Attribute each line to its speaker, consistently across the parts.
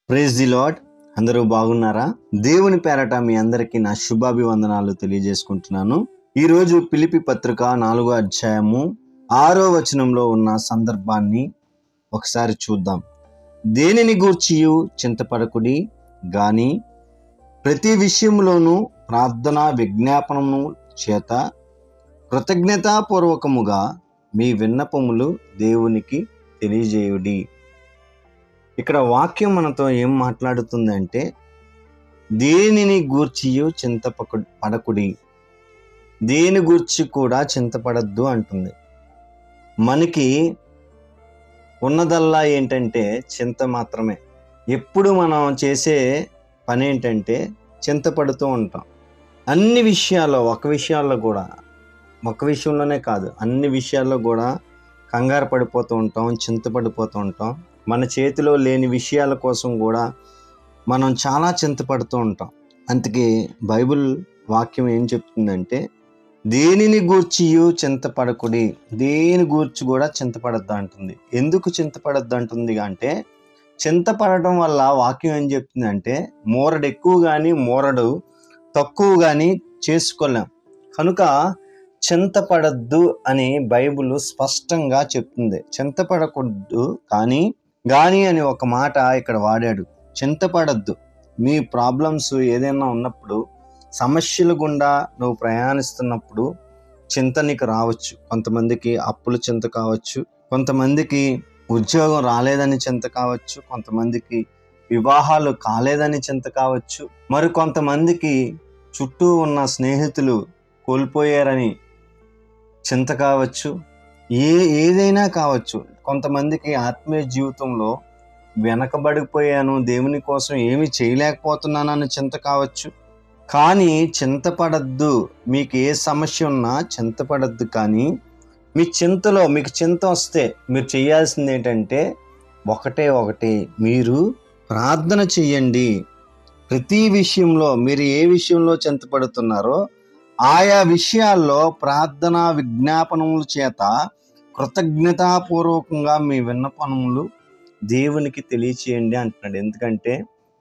Speaker 1: Praise the lord. అందరూ బాగున్నారా? దేవుని పేరట మీ అందరికీ నా శుభాభివందనాలు తెలియజేసుకుంటున్నాను. ఈరోజు ఫిలిప్పీ పత్రిక 4వ అధ్యాయము 6వ వచనంలో ఉన్న సందర్భాన్ని ఒకసారి చూద్దాం. దేనిని గూర్చియు చింతపడకుడి గాని ప్రతి విషయంలోనూ ప్రార్థన విజ్ఞాపనము చేత కృతజ్ఞతాపూర్వకముగా మీ విన్నపములు దేవునికి తెలియజేయుడి. ఇక్కడ వాక్యం మనతో ఏం మాట్లాడుతుందంటే, దేనిని గూర్చియు చింతపడకుడి, దేని గూర్చి కూడా చింతపడద్దు అంటుంది. మనకి ఉన్నదల్లా ఏంటంటే చింత మాత్రమే. ఎప్పుడు మనం చేసే పని ఏంటంటే చింతపడుతూ ఉంటాం. అన్ని విషయాల్లో, ఒక విషయంలోనే కాదు, అన్ని విషయాల్లో కూడా కంగారు పడిపోతూ ఉంటాం, చింతపడిపోతూ ఉంటాం. మన చేతిలో లేని విషయాల కోసం కూడా మనం చాలా చింతపడుతూ ఉంటాం. అందుకే బైబిల్ వాక్యం ఏం చెప్తుందంటే, దేనిని గూర్చియు చింతపడకుడి, దేని గూర్చి కూడా చింతపడద్దు అంటుంది. ఎందుకు చింతపడద్దు అంటుంది అంటే, చింతపడటం వల్ల వాక్యం ఏం చెప్తుందంటే, మూరడు ఎక్కువ కానీ మూరడు తక్కువ కానీ చేసుకోలేం. కనుక చింతపడద్దు అని బైబిల్ స్పష్టంగా చెప్తుంది. చింతపడకూడదు గాని అని ఒక మాట ఇక్కడ వాడాడు. చింతపడద్దు. మీ ప్రాబ్లమ్స్ ఏదైనా ఉన్నప్పుడు, సమస్యల గుండా నువ్వు ప్రయాణిస్తున్నప్పుడు చింత నీకు రావచ్చు. కొంతమందికి అప్పుల చింత కావచ్చు, కొంతమందికి ఉద్యోగం రాలేదని చింత కావచ్చు, కొంతమందికి వివాహాలు కాలేదని చింత కావచ్చు, మరి కొంతమందికి చుట్టూ ఉన్న స్నేహితులు కోల్పోయారని చింత కావచ్చు, ఏదైనా కావచ్చు. కొంతమందికి ఆత్మీయ జీవితంలో వెనకబడిపోయాను, దేవుని కోసం ఏమీ చేయలేకపోతున్నానని చింత కావచ్చు. కానీ చింతపడద్దు. మీకు ఏ సమస్య ఉన్నా చింతపడద్దు. కానీ మీ చింతలో మీకు చింత వస్తే మీరు చేయాల్సింది ఏంటంటే ఒకటి, మీరు ప్రార్థన చెయ్యండి. ప్రతి విషయంలో మీరు ఏ విషయంలో చింతపడుతున్నారో ఆయా విషయాల్లో ప్రార్థన విజ్ఞాపనముల చేత కృతజ్ఞతాపూర్వకంగా మీ విన్నపములు దేవునికి తెలియచేయండి అంటున్నాడు. ఎందుకంటే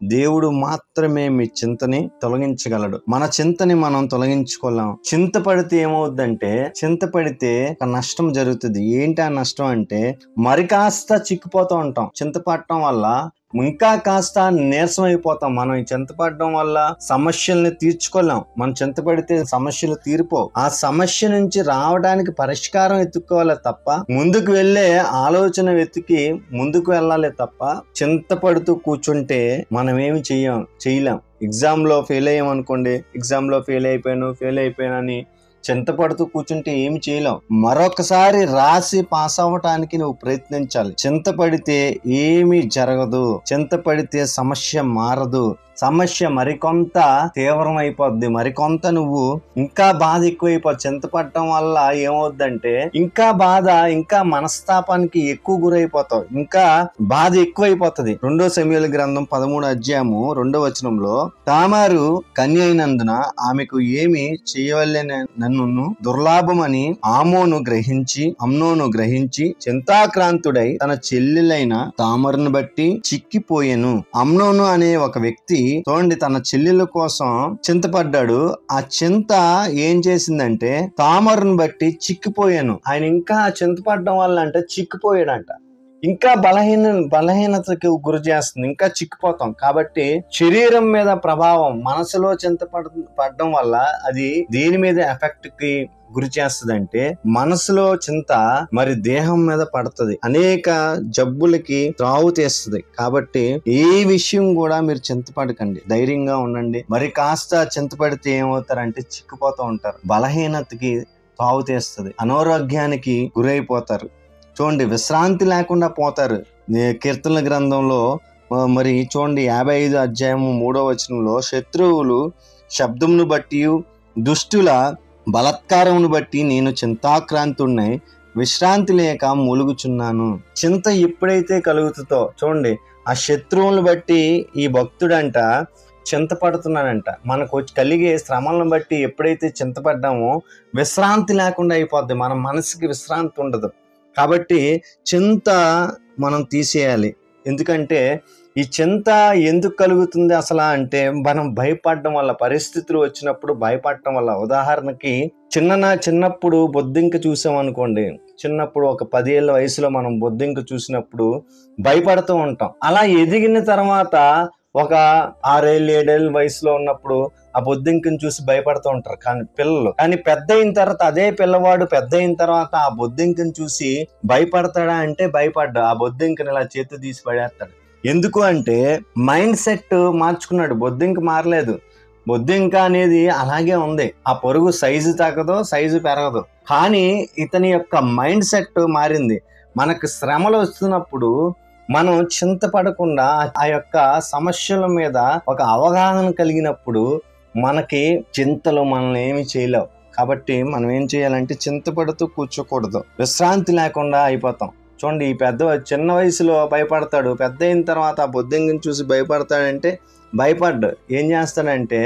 Speaker 1: దేవుడు మాత్రమే మీ చింతని తొలగించగలడు. మన చింతని మనం తొలగించుకోలేం. చింతపడితే ఏమవుద్దంటే, చింతపడితే ఒక నష్టం జరుగుతుంది. ఏంటి ఆ నష్టం అంటే, మరి కాస్త చిక్కిపోతూ ఉంటాం. చింతపడటం వల్ల ఇంకా కాస్త నీరసం అయిపోతాం. మనం ఈ చింతపడడం వల్ల సమస్యల్ని తీర్చుకోలేం. మనం చింతపడితే సమస్యలు తీరిపోవు. ఆ సమస్య నుంచి రావడానికి పరిష్కారం ఎత్తుక్కోవాలి తప్ప, ముందుకు వెళ్ళే ఆలోచన వెతికి ముందుకు వెళ్ళాలి తప్ప, చింతపడుతూ కూర్చుంటే మనం ఏమి చేయలేం. ఎగ్జామ్ లో ఫెయిల్ అయ్యామనుకోండి, ఎగ్జామ్ లో ఫెయిల్ అయిపోయానని చింతపడుతూ కూర్చుంటే ఏమి చేయలేం. మరొకసారి రాసి పాస్ అవ్వటానికి నువ్వు ప్రయత్నించాలి. చింతపడితే ఏమీ జరగదు. చింతపడితే సమస్య మారదు. సమస్య మరికొంత తీవ్రం అయిపోద్ది. మరికొంత నువ్వు ఇంకా బాధ ఎక్కువైపోద్ది. చింతపడటం వల్ల ఏమవుద్దంటే ఇంకా బాధ, ఇంకా మనస్తాపానికి ఎక్కువ గురైపోతావు, ఇంకా బాధ ఎక్కువైపోతుంది. 2 సమూయేలు గ్రంథం 13వ అధ్యాయము 2వ వచనంలో, తామారు కన్య అయినందున ఆమెకు ఏమి చేయవలెనను దుర్లాభమని అమ్నోను గ్రహించి చింతాక్రాంతుడై తన చెల్లెలైన తామరును బట్టి చిక్కిపోయెను. అమ్నోను అనే ఒక వ్యక్తి చూడండి, తన చెల్లెల కోసం చింతపడ్డాడు. ఆ చింత ఏం చేసిందంటే తామరును బట్టి చిక్కిపోయాను. ఆయన ఇంకా చింతపడడం వల్ల అంటే చిక్కిపోయాడంట. ఇంకా బలహీనతకి గురి చేస్తుంది. ఇంకా చిక్కిపోతాం. కాబట్టి శరీరం మీద ప్రభావం, మనసులో చింతపడడం వల్ల అది దేని మీద ఎఫెక్ట్ కి గురి చేస్తుందంటే, మనసులో చింత మరి దేహం మీద పడుతుంది, అనేక జబ్బులకి త్రావు తీస్తుంది. కాబట్టి ఏ విషయం కూడా మీరు చింతపడకండి, ధైర్యంగా ఉండండి. మరి కాస్త చింతపడితే ఏమవుతారంటే చిక్కిపోతూ ఉంటారు, బలహీనతకి త్రావు తీస్తుంది, అనారోగ్యానికి గురైపోతారు. చూడండి, విశ్రాంతి లేకుండా పోతారు. కీర్తనల గ్రంథంలో మరి చూడండి 55 అధ్యాయము 3వ వచనంలో, శత్రువులు శబ్దమును బట్టి దుష్టుల బలత్కారమును బట్టి నేను చింతాక్రాంతుడినై విశ్రాంతి లేక మూలుగుచున్నాను. చింత ఎప్పుడైతే కలుగుతుందో చూడండి, ఆ శత్రువులను బట్టి ఈ భక్తుడంట చింతపడుతున్నాడంట. మనకు కలిగే శ్రమలను బట్టి ఎప్పుడైతే చింతపడ్డామో విశ్రాంతి లేకుండా అయిపోద్ది. మన మనసుకి విశ్రాంతి ఉండదు. కాబట్టి చింత మనం తీసేయాలి. ఎందుకంటే ఈ చింత ఎందుకు కలుగుతుంది అసలు అంటే మనం భయపడడం వల్ల, పరిస్థితులు వచ్చినప్పుడు భయపడటం వల్ల. ఉదాహరణకి చిన్నప్పుడు బొద్దింక చూసాం అనుకోండి, చిన్నప్పుడు ఒక 10 ఏళ్ళ వయసులో మనం బొద్దింక చూసినప్పుడు భయపడుతూ ఉంటాం. అలా ఎదిగిన తర్వాత ఒక 6 ఏళ్ళు 7 ఏళ్ళ వయసులో ఉన్నప్పుడు ఆ బొద్దింకను చూసి భయపడుతూ ఉంటారు కానీ పిల్లలు. కానీ పెద్ద అయిన తర్వాత అదే పిల్లవాడు పెద్ద అయిన తర్వాత ఆ బొద్దింకను చూసి భయపడతాడా అంటే భయపడ్డా. ఆ బొద్దింకను ఇలా చేతి తీసి పడేస్తాడు. ఎందుకు అంటే మైండ్ సెట్ మార్చుకున్నాడు. బొద్దింక మారలేదు. బొద్దింక అనేది అలాగే ఉంది. ఆ పొరుగు సైజు తగ్గదు, సైజు పెరగదు. కానీ ఇతని యొక్క మైండ్ సెట్ మారింది. మనకు శ్రమలు వస్తున్నప్పుడు మనం చింతపడకుండా ఆ యొక్క సమస్యల మీద ఒక అవగాహన కలిగినప్పుడు మనకి చింతలు మనల్ని ఏమి చేయలేవు. కాబట్టి మనం ఏం చేయాలంటే చింతపడుతూ కూర్చోకూడదు. విశ్రాంతి లేకుండా అయిపోతాం. చూడండి, ఈ చిన్న వయసులో భయపడతాడు, పెద్ద అయిన తర్వాత ఆ బొద్దింకని చూసి భయపడతాడంటే భయపడ్డు ఏం చేస్తాడంటే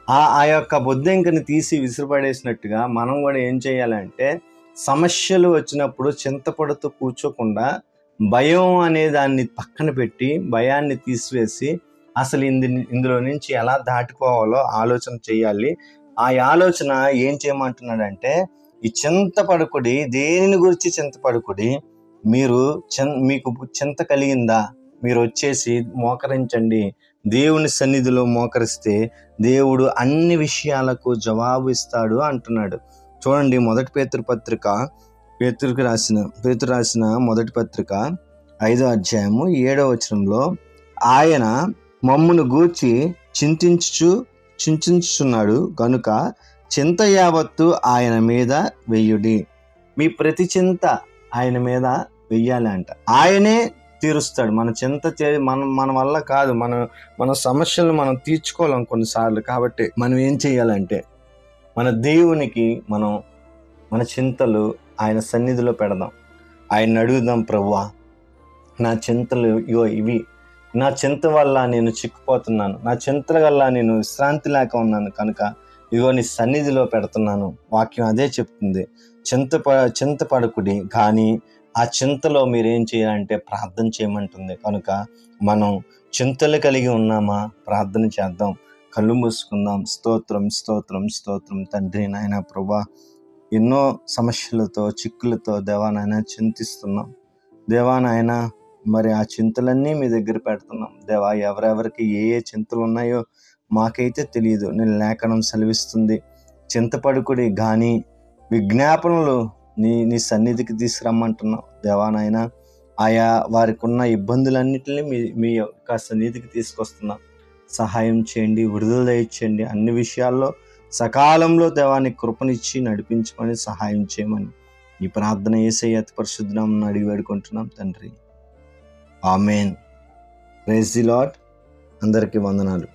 Speaker 1: ఆ యొక్క బొద్దింకని తీసి విసిరిపడేసినట్టుగా మనం కూడా ఏం చేయాలంటే సమస్యలు వచ్చినప్పుడు చింతపడుతూ కూర్చోకుండా భయం అనే దాన్ని పక్కన పెట్టి భయాన్ని తీసివేసి అసలు ఇందులో నుంచి ఎలా దాటుకోవాలో ఆలోచన చేయాలి. ఆ ఆలోచన ఏం చేయమంటున్నాడంటే ఈ చింతపడకుడి, దేనిని గురించి చింతపడకుడి, మీకు చింత కలిగిందా మీరు వచ్చేసి మోకరించండి. దేవుని సన్నిధిలో మోకరిస్తే దేవుడు అన్ని విషయాలకు జవాబు ఇస్తాడు అంటున్నాడు. చూడండి, పేతురు రాసిన మొదటి పత్రిక 5వ అధ్యాయము 7వ వచనంలో ఆయన మమ్మును గూర్చి చింతించుచున్నాడు గనుక చింత యావత్తు ఆయన మీద వెయ్యుడి. మీ ప్రతి చింత ఆయన మీద వెయ్యాలి అంట. ఆయనే తీరుస్తాడు. మన చింత మన వల్ల కాదు. మన సమస్యలను మనం తీర్చుకోలేం కొన్నిసార్లు. కాబట్టి మనం ఏం చేయాలంటే మన దేవునికి మన చింతలు ఆయన సన్నిధిలో పెడదాం. ఆయన అడుగుదాం, ప్రభువా నా చింతలు ఇవి, నా చింత వల్ల నేను చిక్కుపోతున్నాను, నా చింతల వల్ల నేను విశ్రాంతి లేక ఉన్నాను కనుక ఇగో నీ సన్నిధిలో పెడుతున్నాను. వాక్యం అదే చెప్తుంది. చింతపడకుడి, కానీ ఆ చింతలో మీరేం చేయాలంటే ప్రార్థన చేయమంటుంది. కనుక మనం చింతలు కలిగి ఉన్నామా? ప్రార్థన చేద్దాం. కళ్ళు మూసుకుందాం. స్తోత్రం స్తోత్రం స్తోత్రం తండ్రి. నాయన ప్రభువా, ఎన్నో సమస్యలతో చిక్కులతో దేవా నాయన చింతిస్తున్నాం. దేవా నాయన మరి ఆ చింతలన్నీ మీ దగ్గర పెడుతున్నాం. దేవా, ఎవరెవరికి ఏ చింతలు ఉన్నాయో మాకైతే తెలియదు. నేను లేఖనం సెలవిస్తుంది, చింతపడుకుడి కానీ విజ్ఞాపనలు నీ సన్నిధికి తీసుకురమ్మంటున్నావు. దేవా నాయన ఆయా వారికి ఉన్న ఇబ్బందులన్నిటిని మీ యొక్క సన్నిధికి తీసుకొస్తున్నాం. సహాయం చేయండి, విడుదల దయచేయండి. అన్ని విషయాల్లో సకాలంలో దేవాన్ని కృపనిచ్చి నడిపించమని సహాయం చేయమని ఈ ప్రార్థన యేసయ్య అతి పరిశుద్ధ నామమున అడిగి వేడుకుంటున్నాం తండ్రి. ఆమేన్. Praise the Lord. అందరికీ వందనాలు.